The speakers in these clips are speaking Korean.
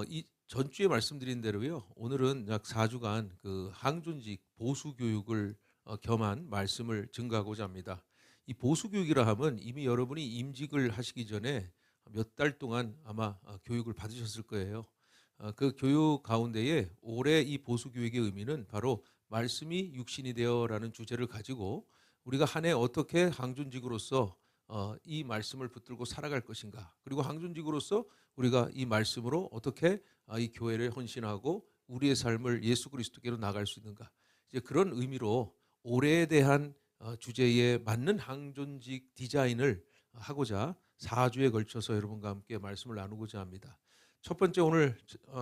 이 전주에 말씀드린 대로요. 오늘은 약 4주간 그 항존직 보수 교육을 겸한 말씀을 증가하고자 합니다. 이 보수 교육이라 하면 이미 여러분이 임직을 하시기 전에 몇 달 동안 아마 교육을 받으셨을 거예요. 그 교육 가운데에 올해 이 보수 교육의 의미는 바로 말씀이 육신이 되어라는 주제를 가지고 우리가 한 해 어떻게 항존직으로서 이 말씀을 붙들고 살아갈 것인가, 그리고 항존직으로서 우리가 이 말씀으로 어떻게 이 교회를 헌신하고 우리의 삶을 예수 그리스도께로 나갈 수 있는가, 이제 그런 의미로 올해에 대한 주제에 맞는 항존직 디자인을 하고자 4주에 걸쳐서 여러분과 함께 말씀을 나누고자 합니다. 첫 번째 오늘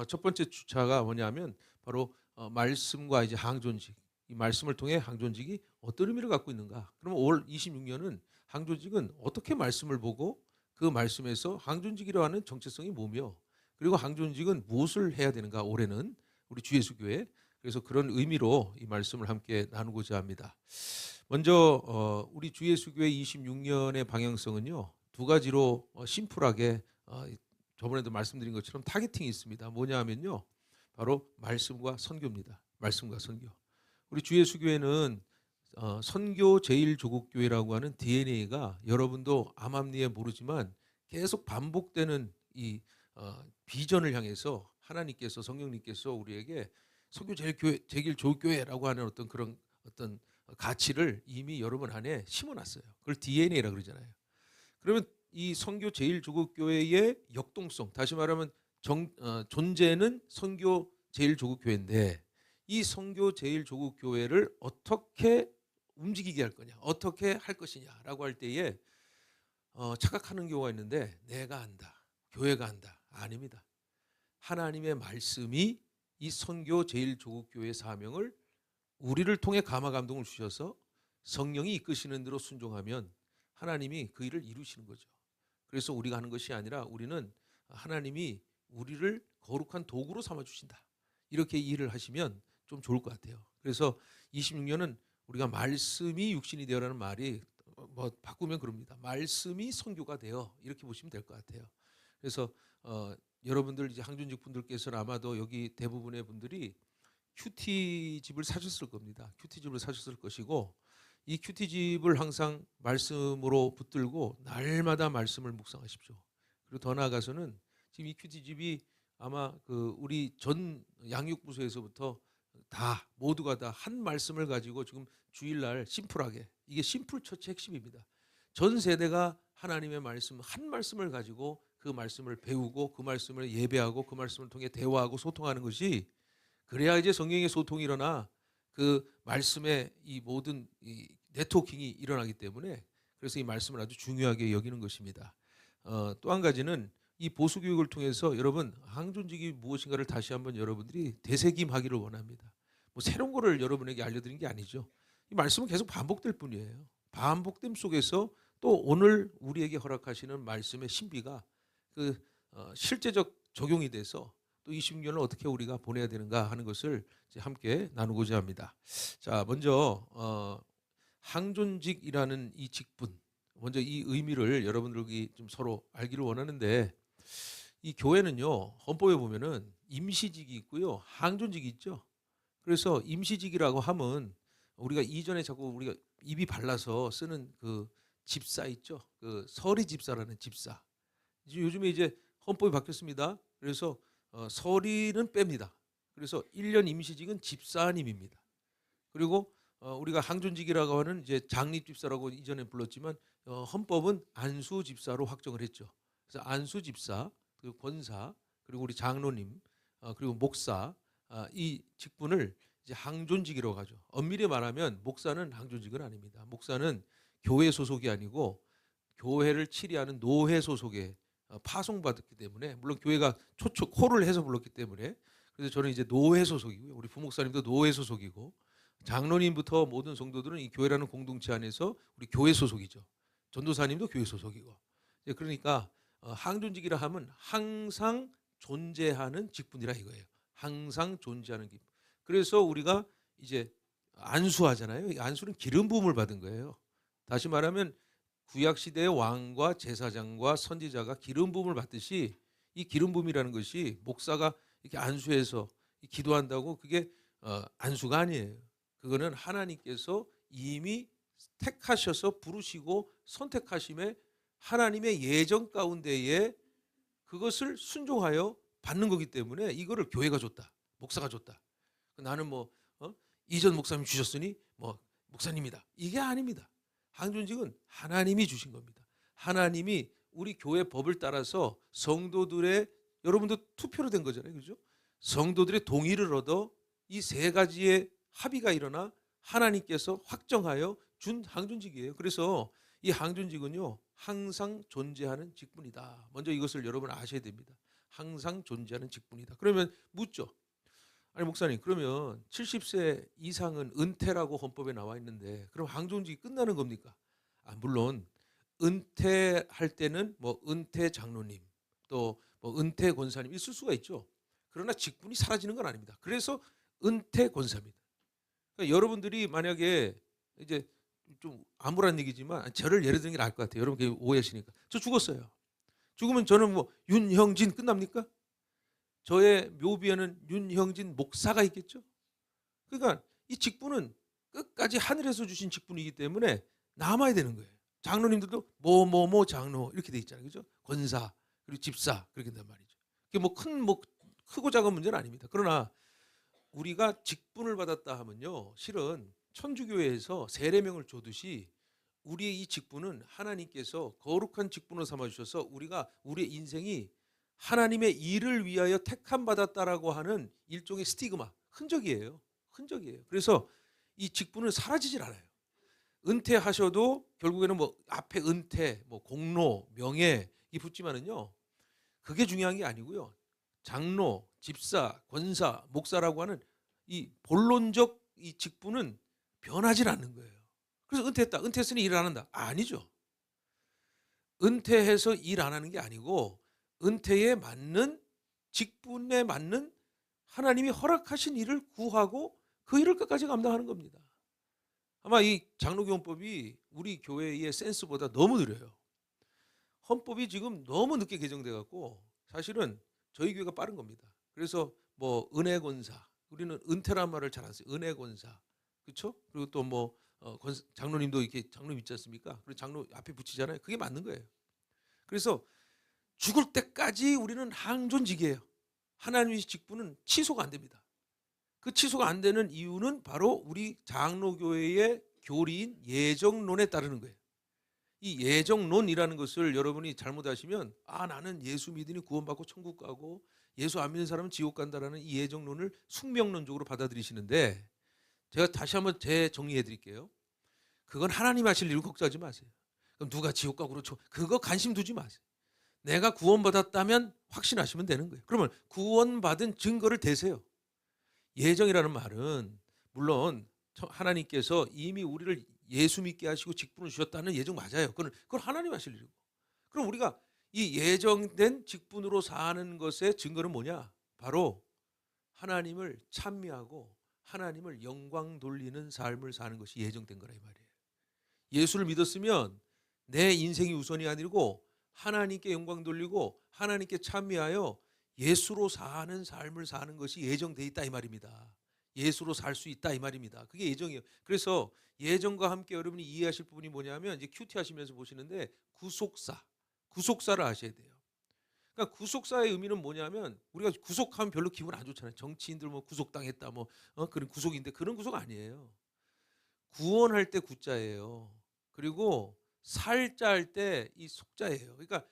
첫 번째 주차가 뭐냐면 바로 말씀과 이제 항존직, 이 말씀을 통해 항존직이 어떤 의미를 갖고 있는가. 그러면 올 26년은 항존직은 어떻게 말씀을 보고 그 말씀에서 항존직이라고 하는 정체성이 뭐며, 그리고 항존직은 무엇을 해야 되는가, 올해는 우리 주 예수 교회. 그래서 그런 의미로 이 말씀을 함께 나누고자 합니다. 먼저 우리 주 예수 교회 26년의 방향성은요, 두 가지로 심플하게 저번에도 말씀드린 것처럼 타겟팅이 있습니다. 뭐냐 하면요, 바로 말씀과 선교입니다. 말씀과 선교. 우리 주 예수 교회는 선교 제일조국교회라고 하는 DNA가 여러분도 암암리에 모르지만 계속 반복되는 이 비전을 향해서 하나님께서, 성령님께서 우리에게 선교 제일조국교회라고 하는 어떤 그런 어떤 가치를 이미 여러분 안에 심어놨어요. 그걸 DNA라고 그러잖아요. 그러면 이 선교 제일조국교회의 역동성, 다시 말하면 존재는 선교 제일조국교회인데 이 선교 제일조국교회를 어떻게 움직이게 할 거냐, 어떻게 할 것이냐라고 할 때에 착각하는 경우가 있는데, 내가 한다, 교회가 한다. 아닙니다. 하나님의 말씀이 이 선교 제일조국교회의 사명을 우리를 통해 감화 감동을 주셔서 성령이 이끄시는 대로 순종하면 하나님이 그 일을 이루시는 거죠. 그래서 우리가 하는 것이 아니라 우리는 하나님이 우리를 거룩한 도구로 삼아 주신다, 이렇게 일을 하시면 좀 좋을 것 같아요. 그래서 26년은 우리가 말씀이 육신이 되어라는 말이 뭐 바꾸면 그럽니다. 말씀이 선교가 되어, 이렇게 보시면 될 것 같아요. 그래서 여러분들 이제 항존직 분들께서는 아마도 여기 대부분의 분들이 큐티집을 사셨을 겁니다. 큐티집을 사셨을 것이고, 이 큐티집을 항상 말씀으로 붙들고 날마다 말씀을 묵상하십시오. 그리고 더 나아가서는 지금 이 큐티집이 아마 그 우리 전 양육부서에서부터 다 모두가 다 한 말씀을 가지고 지금 주일날 심플하게, 이게 심플 처치 핵심입니다. 전 세대가 하나님의 말씀 한 말씀을 가지고 그 말씀을 배우고 그 말씀을 예배하고 그 말씀을 통해 대화하고 소통하는 것이, 그래야 이제 성령의 소통이 일어나 그 말씀의 이 모든 이 네트워킹이 일어나기 때문에, 그래서 이 말씀을 아주 중요하게 여기는 것입니다. 또 한 가지는 이 보수 교육을 통해서 여러분 항존직이 무엇인가를 다시 한번 여러분들이 되새김하기를 원합니다. 뭐 새로운 거를 여러분에게 알려드린 게 아니죠. 이 말씀은 계속 반복될 뿐이에요. 반복됨 속에서 또 오늘 우리에게 허락하시는 말씀의 신비가 그 실제적 적용이 돼서 또 26년을 어떻게 우리가 보내야 되는가 하는 것을 이제 함께 나누고자 합니다. 자, 먼저 항존직이라는 이 직분, 먼저 이 의미를 여러분들이 좀 서로 알기를 원하는데, 이 교회는요, 헌법에 보면은 임시직이 있고요, 항존직이 있죠. 그래서 임시직이라고 하면 우리가 이전에 자꾸 우리가 입이 발라서 쓰는 그 집사 있죠. 그 서리 집사라는 집사. 요즘에 이제 헌법이 바뀌었습니다. 그래서 서리는 뺍니다. 그래서 1년 임시직은 집사님입니다. 그리고 우리가 항존직이라고 하는 이제 장립집사라고 이전에 불렀지만 헌법은 안수집사로 확정을 했죠. 그래서 안수집사, 그리고 권사, 그리고 우리 장로님, 그리고 목사, 이 직분을 이제 항존직이라고 하죠. 엄밀히 말하면 목사는 항존직은 아닙니다. 목사는 교회 소속이 아니고 교회를 치리하는 노회 소속에 파송받았기 때문에, 물론 교회가 초초 콜을 해서 불렀기 때문에, 그래서 저는 이제 노회 소속이고요. 우리 부목사님도 노회 소속이고, 장로님부터 모든 성도들은 이 교회라는 공동체 안에서 우리 교회 소속이죠. 전도사님도 교회 소속이고. 그러니까 항존직이라 하면 항상 존재하는 직분이라 이거예요. 항상 존재하는 직분. 그래서 우리가 이제 안수하잖아요. 이 안수는 기름 부음을 받은 거예요. 다시 말하면 구약 시대의 왕과 제사장과 선지자가 기름 부음을 받듯이 이 기름 부음이라는 것이 목사가 이렇게 안수해서 기도한다고 그게 안수가 아니에요. 그거는 하나님께서 이미 택하셔서 부르시고 선택하심에 하나님의 예정 가운데에 그것을 순종하여 받는 거기 때문에 이거를 교회가 줬다, 목사가 줬다. 나는 뭐 이전 목사님 주셨으니 뭐 목사님이다. 이게 아닙니다. 항존직은 하나님이 주신 겁니다. 하나님이 우리 교회 법을 따라서 성도들의, 여러분도 투표로 된 거잖아요, 그죠? 성도들의 동의를 얻어 이 세 가지의 합의가 일어나 하나님께서 확정하여 준 항존직이에요. 그래서 이 항존직은요 항상 존재하는 직분이다. 먼저 이것을 여러분 아셔야 됩니다. 항상 존재하는 직분이다. 그러면 묻죠. 아니 목사님, 그러면 70세 이상은 은퇴라고 헌법에 나와 있는데 그럼 항존직이 끝나는 겁니까? 물론 은퇴할 때는 뭐 은퇴 장로님 또 뭐 은퇴 권사님 있을 수가 있죠. 그러나 직분이 사라지는 건 아닙니다. 그래서 은퇴 권사입니다. 그러니까 여러분들이 만약에 이제 좀 암울한 얘기지만 저를 예를 드는 게 나을 것 같아요. 여러분 오해하시니까. 저 죽었어요. 죽으면 저는 뭐 윤형진 끝납니까? 저의 묘비에는 윤형진 목사가 있겠죠. 그러니까 이 직분은 끝까지 하늘에서 주신 직분이기 때문에 남아야 되는 거예요. 장로님들도 뭐뭐뭐 장로 이렇게 돼 있잖아요, 그죠? 권사 그리고 집사 그렇게 된단 말이죠. 그게 뭐 크고 작은 문제는 아닙니다. 그러나 우리가 직분을 받았다 하면요, 실은 천주교회에서 세례명을 줘듯이 우리의 이 직분은 하나님께서 거룩한 직분을 삼아 주셔서 우리가 우리의 인생이 하나님의 일을 위하여 택함 받았다라고 하는 일종의 스티그마, 흔적이에요. 흔적이에요. 그래서 이 직분은 사라지질 않아요. 은퇴하셔도 결국에는 뭐 앞에 은퇴, 뭐 공로, 명예 이 붙지만은요, 그게 중요한 게 아니고요. 장로, 집사, 권사, 목사라고 하는 이 본론적 이 직분은 변하질 않는 거예요. 그래서 은퇴했다. 은퇴했으니 일 안 한다. 아니죠. 은퇴해서 일 안 하는 게 아니고 은퇴에 맞는 직분에 맞는 하나님이 허락하신 일을 구하고 그 일을 끝까지 감당하는 겁니다. 아마 이 장로교헌법이 우리 교회의 센스보다 너무 느려요. 헌법이 지금 너무 늦게 개정돼 갖고 사실은 저희 교회가 빠른 겁니다. 그래서 뭐 은혜권사, 우리는 은퇴란 말을 잘 안 써요. 은혜권사, 그렇죠? 그리고 또 뭐 장로님도 이렇게 장로님 있지 않습니까? 그리고 장로 앞에 붙이잖아요. 그게 맞는 거예요. 그래서 죽을 때까지 우리는 항존직이에요. 하나님의 직분은 취소가 안 됩니다. 그 취소가 안 되는 이유는 바로 우리 장로교회의 교리인 예정론에 따르는 거예요. 이 예정론이라는 것을 여러분이 잘못하시면 나는 예수 믿으니 구원받고 천국 가고 예수 안 믿는 사람은 지옥 간다라는 이 예정론을 숙명론적으로 받아들이시는데, 제가 다시 한번 재정리해 드릴게요. 그건 하나님 하실 일을 걱정하지 마세요. 그럼 누가 지옥 가고 그렇죠, 그거 관심 두지 마세요. 내가 구원받았다면 확신하시면 되는 거예요. 그러면 구원받은 증거를 대세요. 예정이라는 말은 물론 하나님께서 이미 우리를 예수 믿게 하시고 직분을 주셨다는 예정 맞아요. 그건 하나님 하실 일이고. 그럼 우리가 이 예정된 직분으로 사는 것의 증거는 뭐냐? 바로 하나님을 찬미하고 하나님을 영광 돌리는 삶을 사는 것이 예정된 거라 이 말이에요. 예수를 믿었으면 내 인생이 우선이 아니고 하나님께 영광 돌리고 하나님께 찬미하여 예수로 사는 삶을 사는 것이 예정돼 있다 이 말입니다. 예수로 살 수 있다 이 말입니다. 그게 예정이에요. 그래서 예정과 함께 여러분이 이해하실 부분이 뭐냐면 이제 큐티 하시면서 보시는데 구속사를 아셔야 돼요. 그러니까 구속사의 의미는 뭐냐면 우리가 구속하면 별로 기분 안 좋잖아요. 정치인들 뭐 구속당했다 뭐 그런 구속인데 그런 구속 아니에요. 구원할 때 구자예요. 그리고 살자 할 때 이 속자예요. 그러니까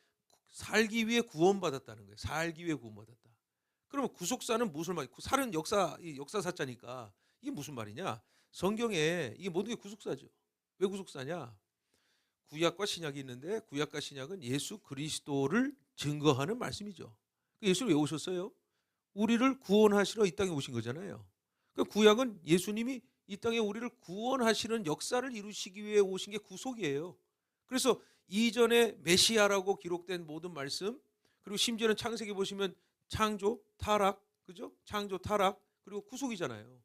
살기 위해 구원받았다는 거예요. 살기 위해 구원받았다. 그러면 구속사는 무슨 말이에요? 살은 역사사자니까 이게 무슨 말이냐? 성경에 이게 모든 게 구속사죠. 왜 구속사냐? 구약과 신약이 있는데 구약과 신약은 예수 그리스도를 증거하는 말씀이죠. 예수를 왜 오셨어요? 우리를 구원하시러 이 땅에 오신 거잖아요. 그러니까 구약은 예수님이 이 땅에 우리를 구원하시는 역사를 이루시기 위해 오신 게 구속이에요. 그래서 이전에 메시아라고 기록된 모든 말씀, 그리고 심지어는 창세기 보시면 창조, 타락, 그죠? 창조, 타락, 그리고 구속이잖아요.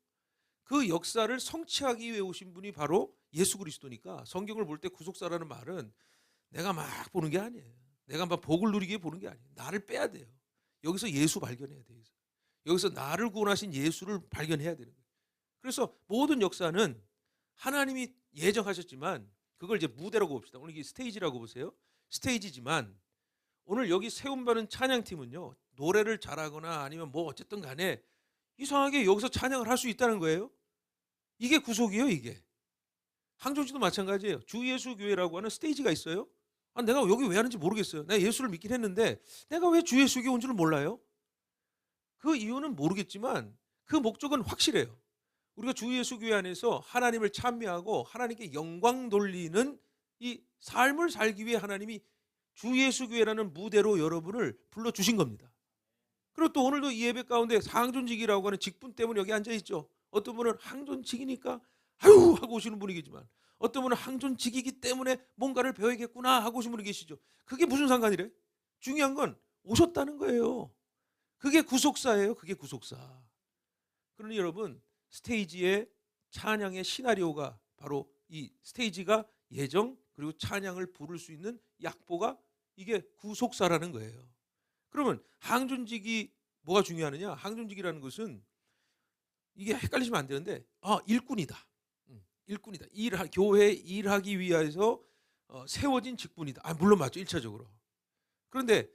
그 역사를 성취하기 위해 오신 분이 바로 예수 그리스도니까 성경을 볼 때 구속사라는 말은 내가 막 보는 게 아니에요. 내가 막 복을 누리기 위해 보는 게 아니에요. 나를 빼야 돼요. 여기서 예수 발견해야 돼요. 여기서 나를 구원하신 예수를 발견해야 되는 거예요. 그래서 모든 역사는 하나님이 예정하셨지만 그걸 이제 무대라고 봅시다. 오늘 이게 스테이지라고 보세요. 스테이지지만 오늘 여기 세움받은 찬양팀은요, 노래를 잘하거나 아니면 뭐 어쨌든 간에 이상하게 여기서 찬양을 할 수 있다는 거예요. 이게 구속이에요. 이게 항존지도 마찬가지예요. 주 예수 교회라고 하는 스테이지가 있어요. 내가 여기 왜 하는지 모르겠어요. 내가 예수를 믿긴 했는데 내가 왜 주 예수 교회 온 줄을 몰라요. 그 이유는 모르겠지만 그 목적은 확실해요. 우리가 주 예수 교회 안에서 하나님을 찬미하고 하나님께 영광 돌리는 이 삶을 살기 위해 하나님이 주 예수 교회라는 무대로 여러분을 불러주신 겁니다. 그리고 또 오늘도 이 예배 가운데 항존직이라고 하는 직분 때문에 여기 앉아있죠. 어떤 분은 항존직이니까 아유 하고 오시는 분이 계지만 어떤 분은 항존직이기 때문에 뭔가를 배워야겠구나 하고 오시는 분이 계시죠. 그게 무슨 상관이래? 중요한 건 오셨다는 거예요. 그게 구속사예요. 그게 구속사. 그러니 여러분, 스테이지의 찬양의 시나리오가 바로 이 스테이지가 예정 그리고 찬양을 부를 수 있는 약보가 이게 구속사라는 거예요. 그러면 항존직이 뭐가 중요하느냐? 항존직이라는 것은 이게 헷갈리시면 안 되는데 일꾼이다. 일꾼이다. 교회에 일하기 위해서 세워진 직분이다. 물론 맞죠. 1차적으로. 그런데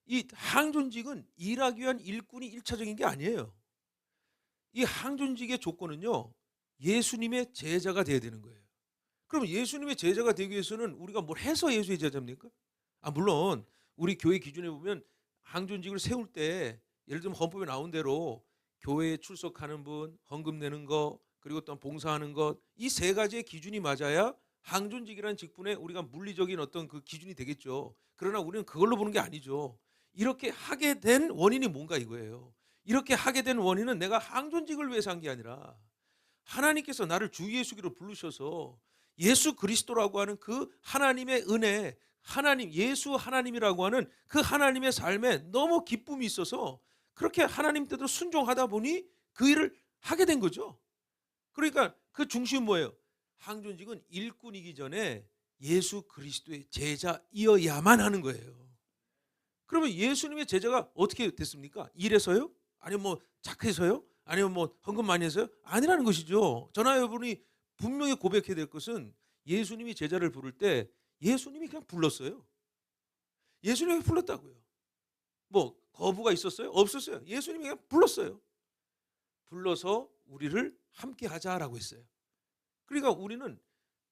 이 항존직은 일하기 위한 일꾼이 1차적인 게 아니에요. 이 항존직의 조건은요, 예수님의 제자가 돼야 되는 거예요. 그럼 예수님의 제자가 되기 위해서는 우리가 뭘 해서 예수의 제자입니까? 물론 우리 교회 기준에 보면 항존직을 세울 때 예를 들면 헌법에 나온 대로 교회에 출석하는 분, 헌금 내는 거, 그리고 또 봉사하는 것, 이 세 가지의 기준이 맞아야 항존직이라는 직분에 우리가 물리적인 어떤 그 기준이 되겠죠. 그러나 우리는 그걸로 보는 게 아니죠. 이렇게 하게 된 원인이 뭔가 이거예요. 이렇게 하게 된 원인은 내가 항존직을 위해서 한 게 아니라 하나님께서 나를 주 예수기로 부르셔서 예수 그리스도라고 하는 그 하나님의 은혜, 하나님 예수 하나님이라고 하는 그 하나님의 삶에 너무 기쁨이 있어서 그렇게 하나님 뜻대로 순종하다 보니 그 일을 하게 된 거죠. 그러니까 그 중심은 뭐예요? 항존직은 일꾼이기 전에 예수 그리스도의 제자이어야만 하는 거예요. 그러면 예수님의 제자가 어떻게 됐습니까? 일해서요? 아니면 뭐 착해서요? 아니면 뭐 헌금 많이 해서요? 아니라는 것이죠. 저나 여러분이 분명히 고백해야 될 것은 예수님이 제자를 부를 때 예수님이 그냥 불렀어요. 예수님이 불렀다고요. 뭐 거부가 있었어요? 없었어요. 예수님이 그냥 불렀어요. 불러서 우리를 함께 하자라고 했어요. 그러니까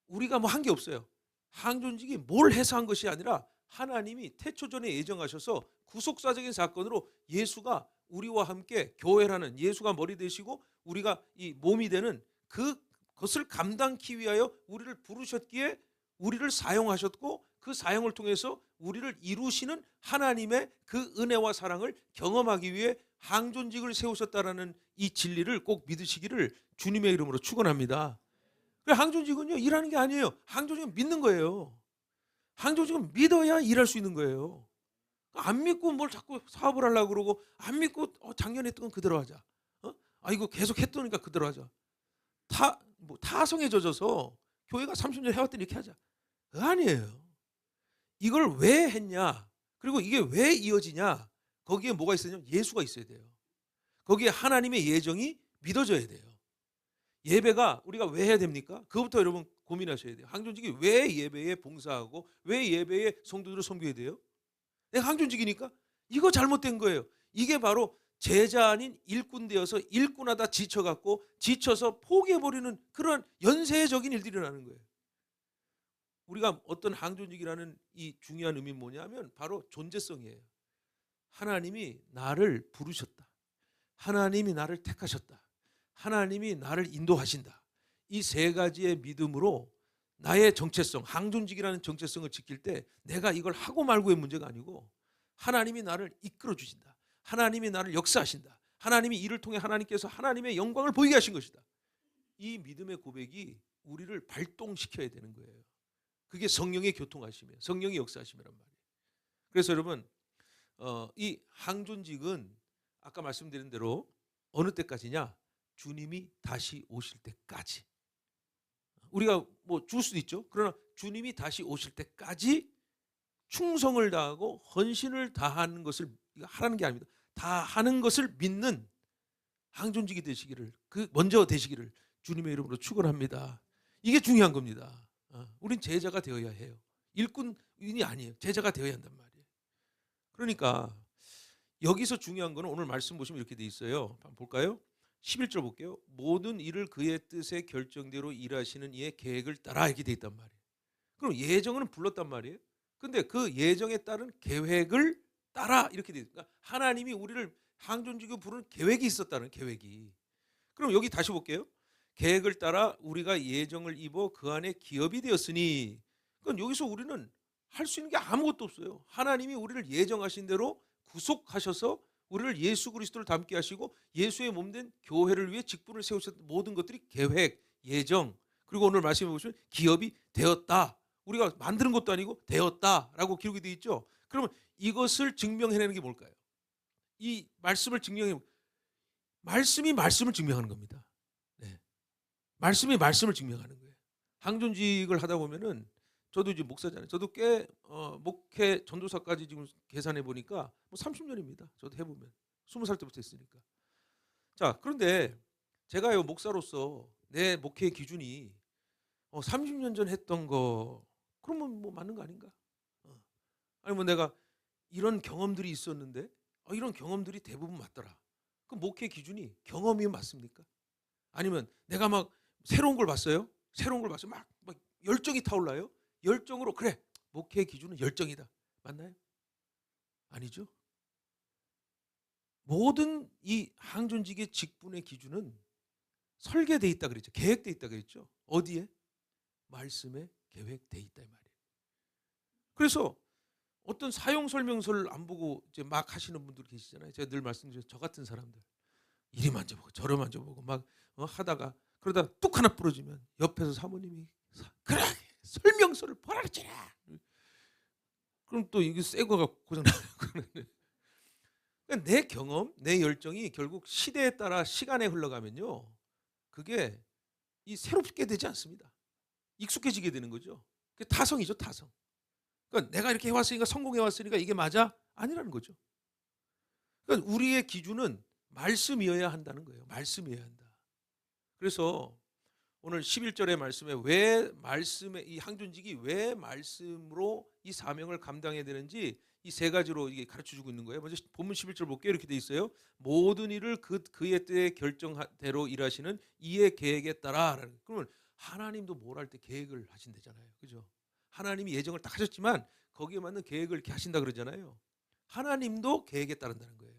우리가 뭐 한 게 없어요. 항존직이 뭘 해서 한 것이 아니라 하나님이 태초전에 예정하셔서 구속사적인 사건으로 예수가 우리와 함께 교회라는 예수가 머리 되시고 우리가 이 몸이 되는 그것을 감당하기 위하여 우리를 부르셨기에 우리를 사용하셨고 그 사용을 통해서 우리를 이루시는 하나님의 그 은혜와 사랑을 경험하기 위해 항존직을 세우셨다라는 이 진리를 꼭 믿으시기를 주님의 이름으로 축원합니다. 항존직은요 일하는 게 아니에요. 항존직은 믿는 거예요. 항존직은 믿어야 일할 수 있는 거예요. 안 믿고 뭘 자꾸 사업을 하려고 그러고 안 믿고 작년에 했던 건 그대로 하자. 이거 계속 했더니까 그대로 하자. 타성에 젖어서 교회가 30년 해왔더니 이렇게 하자. 아니에요. 이걸 왜 했냐? 그리고 이게 왜 이어지냐? 거기에 뭐가 있어야 되냐면 예수가 있어야 돼요. 거기에 하나님의 예정이 믿어져야 돼요. 예배가 우리가 왜 해야 됩니까? 그것부터 여러분 고민하셔야 돼요. 항존직이 왜 예배에 봉사하고 왜 예배에 성도들을 섬겨야 돼요? 내가 항존직이니까? 이거 잘못된 거예요. 이게 바로 제자 아닌 일꾼 되어서 일꾼하다 지쳐갖고 지쳐서 포기해버리는 그런 연쇄적인 일들이 일어나는 거예요. 우리가 어떤 항존직이라는 이 중요한 의미는 뭐냐면 바로 존재성이에요. 하나님이 나를 부르셨다. 하나님이 나를 택하셨다. 하나님이 나를 인도하신다. 이 세 가지의 믿음으로 나의 정체성, 항존직이라는 정체성을 지킬 때 내가 이걸 하고 말고의 문제가 아니고 하나님이 나를 이끌어 주신다. 하나님이 나를 역사하신다. 하나님이 이를 통해 하나님께서 하나님의 영광을 보이게 하신 것이다. 이 믿음의 고백이 우리를 발동시켜야 되는 거예요. 그게 성령의 교통하심이에요. 성령의 역사하심이란 말이에요. 그래서 여러분 이 항존직은 아까 말씀드린 대로 어느 때까지냐? 주님이 다시 오실 때까지. 우리가 뭐 줄 수도 있죠. 그러나 주님이 다시 오실 때까지 충성을 다하고 헌신을 다하는 것을 하라는 게 아닙니다. 다 하는 것을 믿는 항존직이 되시기를, 그 먼저 되시기를 주님의 이름으로 축원합니다. 이게 중요한 겁니다. 우린 제자가 되어야 해요. 일꾼이 아니에요. 제자가 되어야 한단 말이에요. 그러니까 여기서 중요한 거는 오늘 말씀 보시면 이렇게 돼 있어요. 한번 볼까요? 11절 볼게요. 모든 일을 그의 뜻의 결정대로 일하시는 이의 계획을 따라 이렇게 돼 있단 말이에요. 그럼 예정은 불렀단 말이에요. 근데 그 예정에 따른 계획을 따라 이렇게 돼 있어요. 그러니까 하나님이 우리를 항존직을 부르는 계획이 있었다는, 계획이. 그럼 여기 다시 볼게요. 계획을 따라 우리가 예정을 입어 그 안에 기업이 되었으니, 그러니까 여기서 우리는 할 수 있는 게 아무것도 없어요. 하나님이 우리를 예정하신 대로 구속하셔서 우리를 예수 그리스도를 닮게 하시고 예수의 몸된 교회를 위해 직분을 세우셨던 모든 것들이 계획, 예정, 그리고 오늘 말씀해 보시면 기업이 되었다. 우리가 만드는 것도 아니고 되었다라고 기록이 되어 있죠. 그러면 이것을 증명해내는 게 뭘까요? 이 말씀을 증명해, 말씀이 말씀을 증명하는 겁니다. 네. 말씀이 말씀을 증명하는 거예요. 항존직을 하다 보면은, 저도 이제 목사잖아요. 저도 꽤 목회 전도사까지 지금 계산해 보니까 뭐 30년입니다. 저도 해보면 20살 때부터 했으니까. 자, 그런데 제가요 목사로서 내 목회의 기준이 30년 전 했던 거, 그러면 뭐 맞는 거 아닌가? 아니면 내가 이런 경험들이 있었는데 이런 경험들이 대부분 맞더라. 그 목회 기준이 경험이 맞습니까? 아니면 내가 막 새로운 걸 봤어요? 새로운 걸 봤어요? 막 열정이 타올라요? 열정으로 그래, 목회의 기준은 열정이다. 맞나요? 아니죠. 모든 이 항존직의 직분의 기준은 설계돼 있다 그랬죠. 계획돼 있다 그랬죠. 어디에? 말씀에 계획돼 있다 이 말이에요. 그래서 어떤 사용 설명서를 안 보고 이제 막 하시는 분들 계시잖아요. 제가 늘 말씀드려요. 저 같은 사람들 이리 만져보고 저리 만져보고 막 하다가 그러다 뚝 하나 부러지면 옆에서 사모님이 그래 설명서를 보라 그랬잖아. 그럼 또 이게 새 거가 고장나요. 그러니까 내 경험, 내 열정이 결국 시대에 따라 시간에 흘러가면요, 그게 이 새롭게 되지 않습니다. 익숙해지게 되는 거죠. 그게 타성이죠, 타성. 그러니까 내가 이렇게 해왔으니까, 성공해왔으니까 이게 맞아? 아니라는 거죠. 그러니까 우리의 기준은 말씀이어야 한다는 거예요. 말씀이어야 한다. 그래서 오늘 11절의 말씀에 왜 말씀에, 이 항존직이 왜 말씀으로 이 사명을 감당해야 되는지 이 세 가지로 이게 가르쳐 주고 있는 거예요. 먼저 본문 11절 볼게요. 이렇게 돼 있어요. 모든 일을 그의 때에 결정대로 일하시는 이의 계획에 따라. 그러면 하나님도 뭘 할 때 계획을 하신다잖아요. 그죠? 하나님이 예정을 딱 하셨지만 거기에 맞는 계획을 이렇게 하신다 그러잖아요. 하나님도 계획에 따른다는 거예요.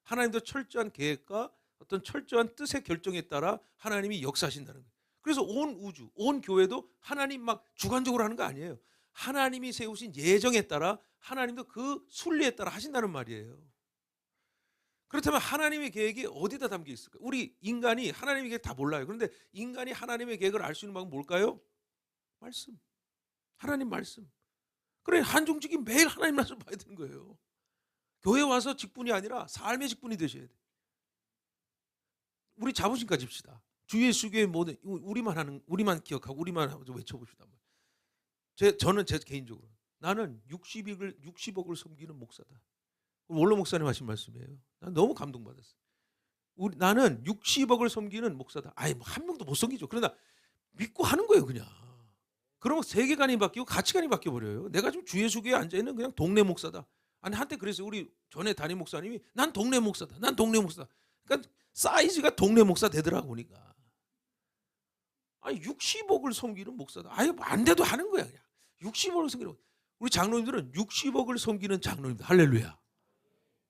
하나님도 철저한 계획과 어떤 철저한 뜻의 결정에 따라 하나님이 역사하신다는 거예요. 그래서 온 우주, 온 교회도 하나님 막 주관적으로 하는 거 아니에요. 하나님이 세우신 예정에 따라 하나님도 그 순리에 따라 하신다는 말이에요. 그렇다면 하나님의 계획이 어디다 담겨 있을까? 우리 인간이 하나님의 계획 다 몰라요. 그런데 인간이 하나님의 계획을 알 수 있는 방법은 뭘까요? 말씀. 하나님 말씀. 그래, 한종직이 매일 하나님 말씀 봐야 되는 거예요. 교회 와서 직분이 아니라 삶의 직분이 되셔야 돼. 우리 자부심 가집시다. 주 예수 교회 모든 우리만 기억하고 우리만 외쳐봅시다. 저는 제 개인적으로 나는 60억을 섬기는 목사다. 원로 목사님 하신 말씀이에요. 난 너무 감동받았어요. 나는 60억을 섬기는 목사다. 아예 한 명도 못 섬기죠. 그러나 믿고 하는 거예요, 그냥. 그러면 세계관이 바뀌고 가치관이 바뀌어 버려요. 내가 지금 주 예수 교회에 앉아 있는 그냥 동네 목사다. 아니 한때 그래서 우리 전에 담임 목사님이 난 동네 목사다. 난 동네 목사다. 그러니까 사이즈가 동네 목사 되더라고 보니까. 아니 60억을 섬기는 목사다. 아예 안 돼도 하는 거야 그냥. 60억을 섬기는. 우리 장로님들은 60억을 섬기는 장로님들. 할렐루야.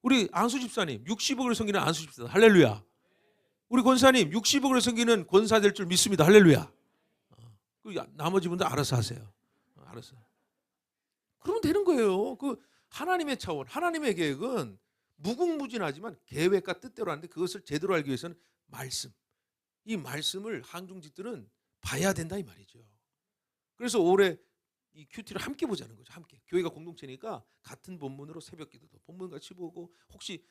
우리 안수 집사님 60억을 섬기는 안수 집사. 할렐루야. 우리 권사님 60억을 섬기는 권사 될 줄 믿습니다. 할렐루야. 나머지 분들 알아서 하세요. 알아서. 그러면 되는 거예요. 그 하나님의 차원, 하나님의 계획은 무궁무진하지만 계획과 뜻대로 하는데 그것을 제대로 알기 위해서는 말씀. 이 말씀을 항종직들은 봐야 된다 이 말이죠. 그래서 올해 이 큐티를 함께 보자는 거죠. 함께. 교회가 공동체니까 같은 본문으로 새벽 기도도 본문 같이 보고, 혹시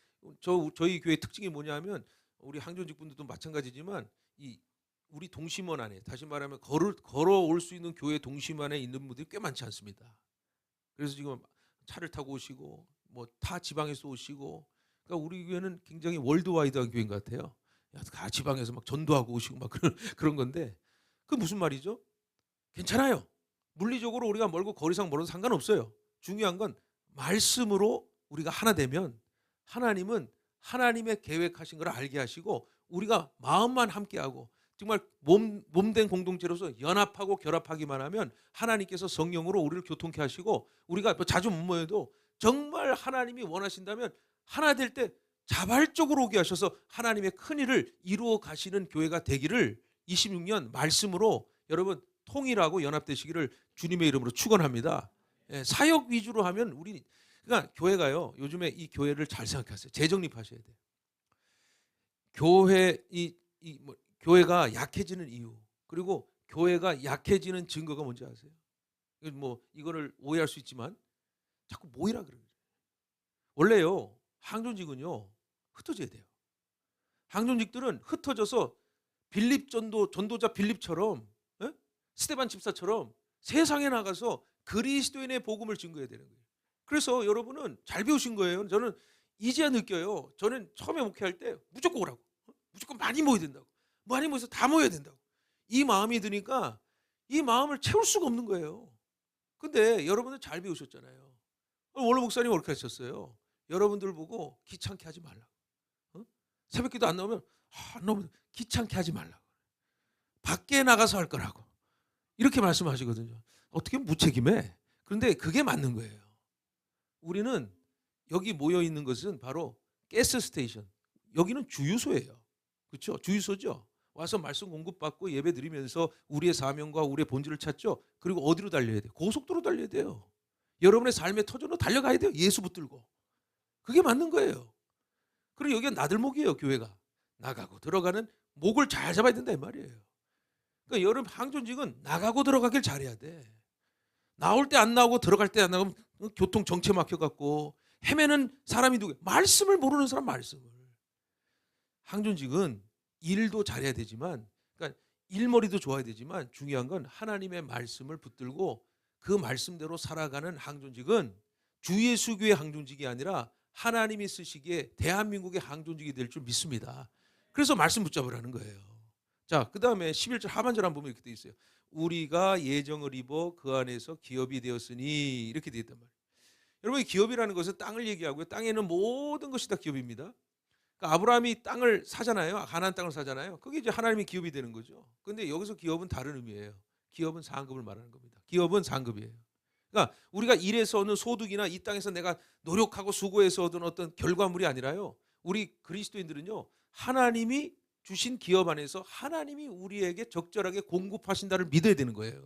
저희 교회 특징이 뭐냐면 우리 항존직 분들도 마찬가지지만 이 우리 동심원 안에, 다시 말하면 걸어올 수 있는 교회 동심원에 있는 분들이 꽤 많지 않습니다. 그래서 지금 차를 타고 오시고 뭐 타 지방에서 오시고 그러니까 우리 교회는 굉장히 월드와이드한 교회인 것 같아요. 다 지방에서 막 전도하고 오시고 막 그런 건데 그 무슨 말이죠? 괜찮아요. 물리적으로 우리가 멀고 거리상 멀어도 상관없어요. 중요한 건 말씀으로 우리가 하나 되면 하나님은 하나님의 계획하신 걸 알게 하시고 우리가 마음만 함께하고 정말 몸된 공동체로서 연합하고 결합하기만 하면 하나님께서 성령으로 우리를 교통케 하시고 우리가 뭐 자주 못 모여도 정말 하나님이 원하신다면 하나 될 때 자발적으로 오게 하셔서 하나님의 큰 일을 이루어 가시는 교회가 되기를 26년 말씀으로 여러분 통일하고 연합되시기를 주님의 이름으로 축원합니다. 예, 사역 위주로 하면 우리 그러니까 교회가요. 요즘에 이 교회를 잘 생각하세요. 재정립하셔야 돼요. 교회가 약해지는 이유 그리고 교회가 약해지는 증거가 뭔지 아세요? 뭐 이거를 오해할 수 있지만 자꾸 모이라 그래요. 원래요 항존직은요 흩어져야 돼요. 항존직들은 흩어져서 빌립 전도자 빌립처럼 예? 스데반 집사처럼 세상에 나가서 그리스도인의 복음을 증거해야 되는 거예요. 그래서 여러분은 잘 배우신 거예요. 저는 이제야 느껴요. 저는 처음에 목회할 때 무조건 오라고. 무조건 많이 모여야 된다고. 많이 모여서 다 모여야 된다고. 이 마음이 드니까 이 마음을 채울 수가 없는 거예요. 근데 여러분은 잘 배우셨잖아요. 원로 목사님 그렇게 하셨어요. 여러분들 보고 귀찮게 하지 말라고. 어? 새벽기도 안 나오면 안 나오면 귀찮게 하지 말라고. 밖에 나가서 할 거라고. 이렇게 말씀하시거든요. 어떻게 무책임해? 그런데 그게 맞는 거예요. 우리는 여기 모여 있는 것은 바로 가스 스테이션. 여기는 주유소예요. 그렇죠? 주유소죠. 와서 말씀 공급받고 예배 드리면서 우리의 사명과 우리의 본질을 찾죠. 그리고 어디로 달려야 돼요? 고속도로 달려야 돼요. 여러분의 삶의 터전으로 달려가야 돼요. 예수 붙들고. 그게 맞는 거예요. 그리고 여기가 나들목이에요. 교회가. 나가고 들어가는 목을 잘 잡아야 된다 이 말이에요. 그러니까 여러분 항존직은 나가고 들어가길 잘해야 돼. 나올 때 안 나오고 들어갈 때 안 나오면 교통 정체 막혀갖고 헤매는 사람이 누구야? 말씀을 모르는 사람 말씀을. 항존직은 일도 잘해야 되지만 그러니까 일머리도 좋아야 되지만 중요한 건 하나님의 말씀을 붙들고 그 말씀대로 살아가는 항존직은 주 예수교의 항존직이 아니라 하나님이 쓰시기에 대한민국의 항존직이 될 줄 믿습니다. 그래서 말씀 붙잡으라는 거예요. 자, 그 다음에 11절 하반절 한번 보면 이렇게 돼 있어요. 우리가 예정을 입어 그 안에서 기업이 되었으니 이렇게 돼 있단 말이에요. 여러분 기업이라는 것은 땅을 얘기하고요. 땅에는 모든 것이 다 기업입니다. 그러니까 아브라함이 땅을 사잖아요. 가나안 땅을 사잖아요. 그게 이제 하나님의 기업이 되는 거죠. 근데 여기서 기업은 다른 의미예요. 기업은 상급을 말하는 겁니다. 기업은 상급이에요. 그러니까 우리가 일해서 얻는 소득이나 이 땅에서 내가 노력하고 수고해서 얻은 어떤 결과물이 아니라요. 우리 그리스도인들은요. 하나님이 주신 기업 안에서 하나님이 우리에게 적절하게 공급하신다를 믿어야 되는 거예요.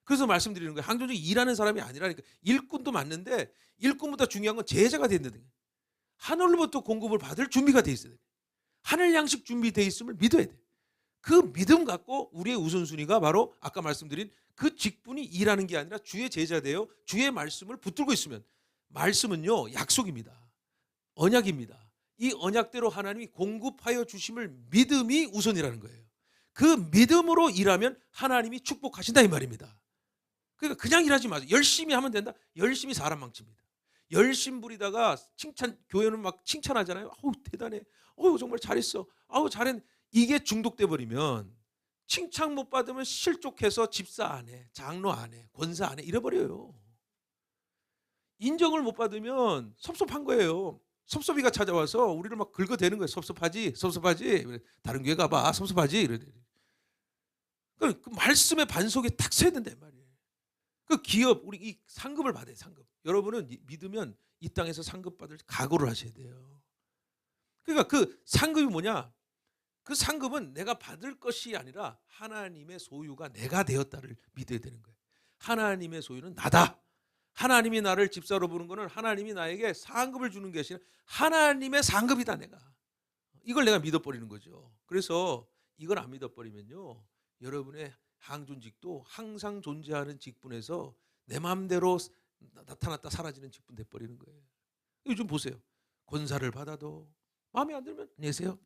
그래서 말씀드리는 거예요. 항존직이 일하는 사람이 아니라니까. 일꾼도 맞는데 일꾼보다 중요한 건 제자가 된다는 거예요. 하늘로부터 공급을 받을 준비가 돼 있어야 돼. 하늘 양식 준비돼 있음을 믿어야 돼. 그 믿음 갖고 우리의 우선순위가 바로 아까 말씀드린 그 직분이 일하는 게 아니라 주의 제자 되어 주의 말씀을 붙들고 있으면 말씀은요 약속입니다. 언약입니다. 이 언약대로 하나님이 공급하여 주심을 믿음이 우선이라는 거예요. 그 믿음으로 일하면 하나님이 축복하신다 이 말입니다. 그러니까 그냥 일하지 마세요. 열심히 하면 된다. 열심히 사람 망칩니다. 열심 부리다가 교회는 막 칭찬하잖아요. 어우 대단해. 어우 정말 잘했어. 아우 잘했. 이게 중독돼 버리면 칭찬 못 받으면 실족해서 집사 안 해, 장로 안 해, 권사 안 해 잃어버려요. 인정을 못 받으면 섭섭한 거예요. 섭섭이가 찾아와서 우리를 막 긁어대는 거예요. 섭섭하지, 섭섭하지. 다른 교회 가봐, 섭섭하지. 이러더니. 그 말씀의 반석에 탁 서야 된다 말이에요. 그 기업 우리 이 상급을 받아요. 상급. 여러분은 믿으면 이 땅에서 상급 받을 각오를 하셔야 돼요. 그러니까 그 상급이 뭐냐? 그 상급은 내가 받을 것이 아니라 하나님의 소유가 내가 되었다를 믿어야 되는 거예요. 하나님의 소유는 나다. 하나님이 나를 집사로 부른 거는 하나님이 나에게 상급을 주는 것이 아니라 하나님의 상급이다 내가. 이걸 내가 믿어버리는 거죠. 그래서 이걸 안 믿어버리면요. 여러분의 항존직도 항상 존재하는 직분에서 내 마음대로 나타났다 사라지는 직분 돼버리는 거예요. 요즘 보세요. 권사를 받아도 마음에 안 들면 안녕히 계세요.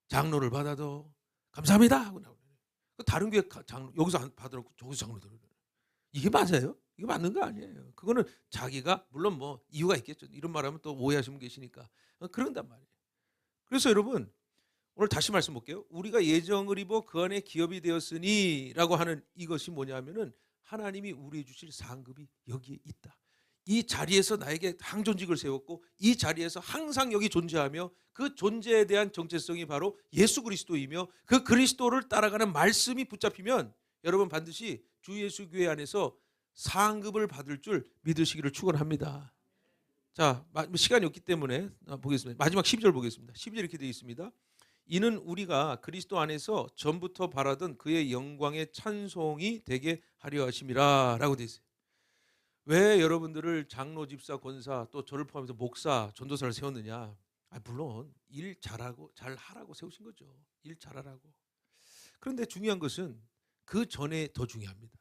장로를 받아도 감사합니다 하고 나오는. 다른 교회 장로 여기서 받으라고 저기서 장로 들어요. 이게 맞아요? 이게 맞는 거 아니에요. 그거는 자기가 물론 뭐 이유가 있겠죠. 이런 말하면 또 오해하시는 분 계시니까. 그런단 말이에요. 그래서 여러분 오늘 다시 말씀 볼게요. 우리가 예정을 입어 그 안에 기업이 되었으니라고 하는 이것이 뭐냐면은 하나님이 우리에 주실 상급이 여기에 있다. 이 자리에서 나에게 항존직을 세웠고 이 자리에서 항상 여기 존재하며 그 존재에 대한 정체성이 바로 예수 그리스도이며 그 그리스도를 따라가는 말씀이 붙잡히면 여러분 반드시 주 예수 교회 안에서 상급을 받을 줄 믿으시기를 축원합니다. 자, 시간이 없기 때문에 보겠습니다. 마지막 12절 보겠습니다. 12절 이렇게 되어 있습니다. 이는 우리가 그리스도 안에서 전부터 바라던 그의 영광의 찬송이 되게 하려 하심이라 라고 되어 있어요. 왜 여러분들을 장로, 집사, 권사 또 저를 포함해서 목사, 전도사를 세웠느냐? 물론 일 잘하고 잘하라고 세우신 거죠. 일 잘하라고. 그런데 중요한 것은 그 전에 더 중요합니다.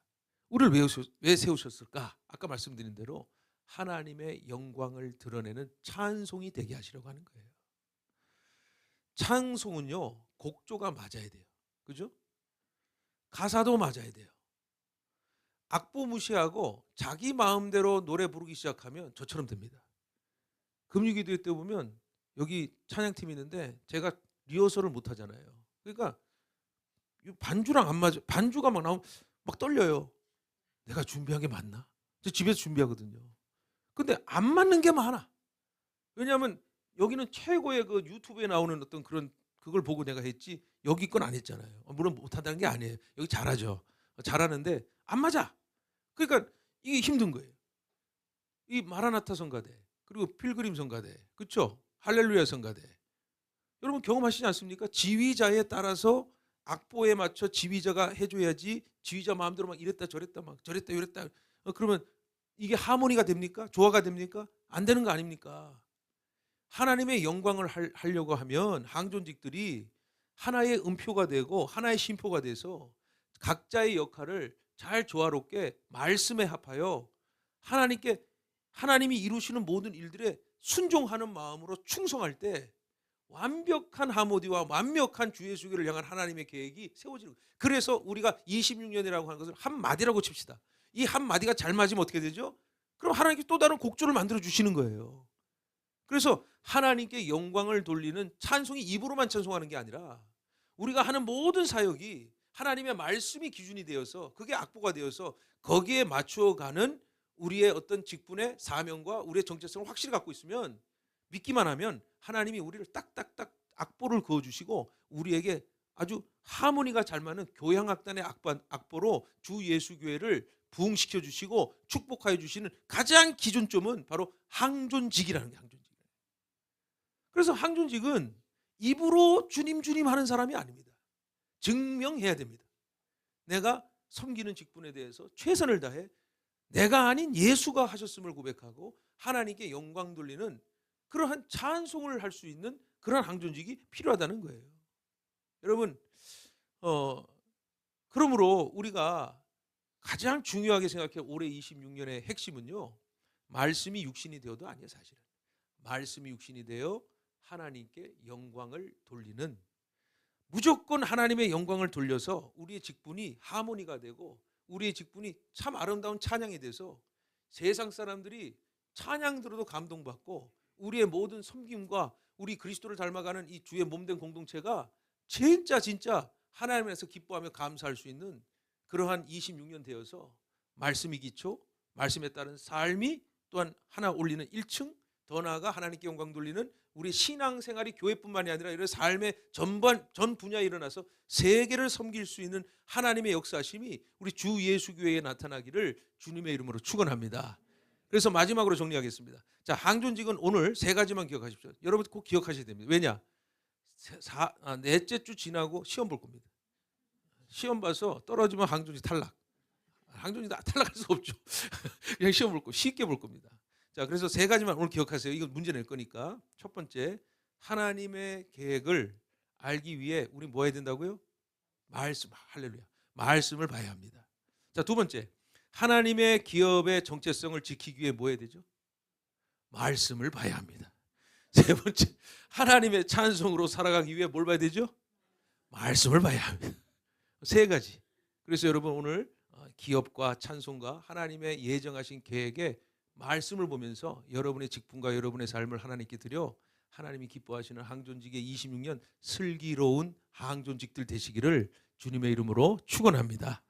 우리를 왜 세우셨을까? 아까 말씀드린 대로 하나님의 영광을 드러내는 찬송이 되게 하시려고 하는 거예요. 찬송은요 곡조가 맞아야 돼요. 그죠? 가사도 맞아야 돼요. 악보 무시하고 자기 마음대로 노래 부르기 시작하면 저처럼 됩니다. 금유기도회 때 보면 여기 찬양팀이 있는데 제가 리허설을 못 하잖아요. 그러니까 반주랑 안 맞아. 반주가 막 나오면 막 떨려요. 내가 준비한 게 맞나? 저 집에서 준비하거든요. 근데 안 맞는 게 많아. 왜냐하면 여기는 최고의 그 유튜브에 나오는 어떤 그런 그걸 보고 내가 했지 여기 건 안 했잖아요. 물론 못한다는 게 아니에요. 여기 잘하죠. 잘하는데 안 맞아. 그러니까 이게 힘든 거예요. 이 마라나타 성가대 그리고 필그림 성가대 그렇죠? 할렐루야 성가대 여러분 경험하시지 않습니까? 지휘자에 따라서 악보에 맞춰 지휘자가 해줘야지 지휘자 마음대로 막 이랬다 저랬다 막 저랬다 이랬다 그러면 이게 하모니가 됩니까? 조화가 됩니까? 안 되는 거 아닙니까? 하나님의 영광을 하려고 하면 항존직들이 하나의 음표가 되고 하나의 심표가 돼서 각자의 역할을 잘 조화롭게 말씀에 합하여 하나님께 하나님이 이루시는 모든 일들에 순종하는 마음으로 충성할 때 완벽한 하모니와 완벽한 주 예수를 향한 하나님의 계획이 세워지는 거예요. 그래서 우리가 26년이라고 하는 것을 한 마디라고 칩시다. 이 한 마디가 잘 맞으면 어떻게 되죠? 그럼 하나님께 또 다른 곡조를 만들어 주시는 거예요. 그래서 하나님께 영광을 돌리는 찬송이 입으로만 찬송하는 게 아니라 우리가 하는 모든 사역이 하나님의 말씀이 기준이 되어서 그게 악보가 되어서 거기에 맞추어가는 우리의 어떤 직분의 사명과 우리의 정체성을 확실히 갖고 있으면 믿기만 하면 하나님이 우리를 딱딱딱 악보를 그어주시고 우리에게 아주 하모니가 잘 맞는 교향악단의 악보로 주 예수 교회를 부흥시켜 주시고 축복하여 주시는 가장 기준점은 바로 항존직이라는 게 항존직. 그래서 항존직은 입으로 주님 주님 하는 사람이 아닙니다. 증명해야 됩니다. 내가 섬기는 직분에 대해서 최선을 다해 내가 아닌 예수가 하셨음을 고백하고 하나님께 영광 돌리는 그러한 찬송을 할 수 있는 그런 항존직이 필요하다는 거예요. 여러분 그러므로 우리가 가장 중요하게 생각해 올해 26년의 핵심은요. 말씀이 육신이 되어도 아니에요. 사실은. 말씀이 육신이 되어 하나님께 영광을 돌리는 무조건 하나님의 영광을 돌려서 우리의 직분이 하모니가 되고 우리의 직분이 참 아름다운 찬양이 돼서 세상 사람들이 찬양 들어도 감동받고 우리의 모든 섬김과 우리 그리스도를 닮아가는 이 주의 몸된 공동체가 진짜 하나님에서 기뻐하며 감사할 수 있는 그러한 26년 되어서 말씀이 기초, 말씀에 따른 삶이 또한 하나 올리는 1층 더 나아가 하나님께 영광 돌리는 우리 신앙생활이 교회뿐만이 아니라 이런 삶의 전 분야에 일어나서 세계를 섬길 수 있는 하나님의 역사심이 우리 주 예수 교회에 나타나기를 주님의 이름으로 축원합니다. 그래서 마지막으로 정리하겠습니다. 자, 항존직은 오늘 세 가지만 기억하십시오. 여러분 꼭 기억하셔야 됩니다. 왜냐? 넷째 주 지나고 시험 볼 겁니다. 시험 봐서 떨어지면 항존직 탈락. 항존직 탈락할 수 없죠. 그냥 시험 볼 거 쉽게 볼 겁니다. 자, 그래서 세 가지만 오늘 기억하세요. 이거 문제 낼 거니까. 첫 번째, 하나님의 계획을 알기 위해 우리 뭐 해야 된다고요? 말씀, 할렐루야. 말씀을 봐야 합니다. 자, 두 번째, 하나님의 기업의 정체성을 지키기 위해 뭐 해야 되죠? 말씀을 봐야 합니다. 세 번째, 하나님의 찬송으로 살아가기 위해 뭘 봐야 되죠? 말씀을 봐야 합니다. 세 가지. 그래서 여러분 오늘 기업과 찬송과 하나님의 예정하신 계획에 말씀을 보면서 여러분의 직분과 여러분의 삶을 하나님께 드려 하나님이 기뻐하시는 항존직의 26년 슬기로운 항존직들 되시기를 주님의 이름으로 축원합니다.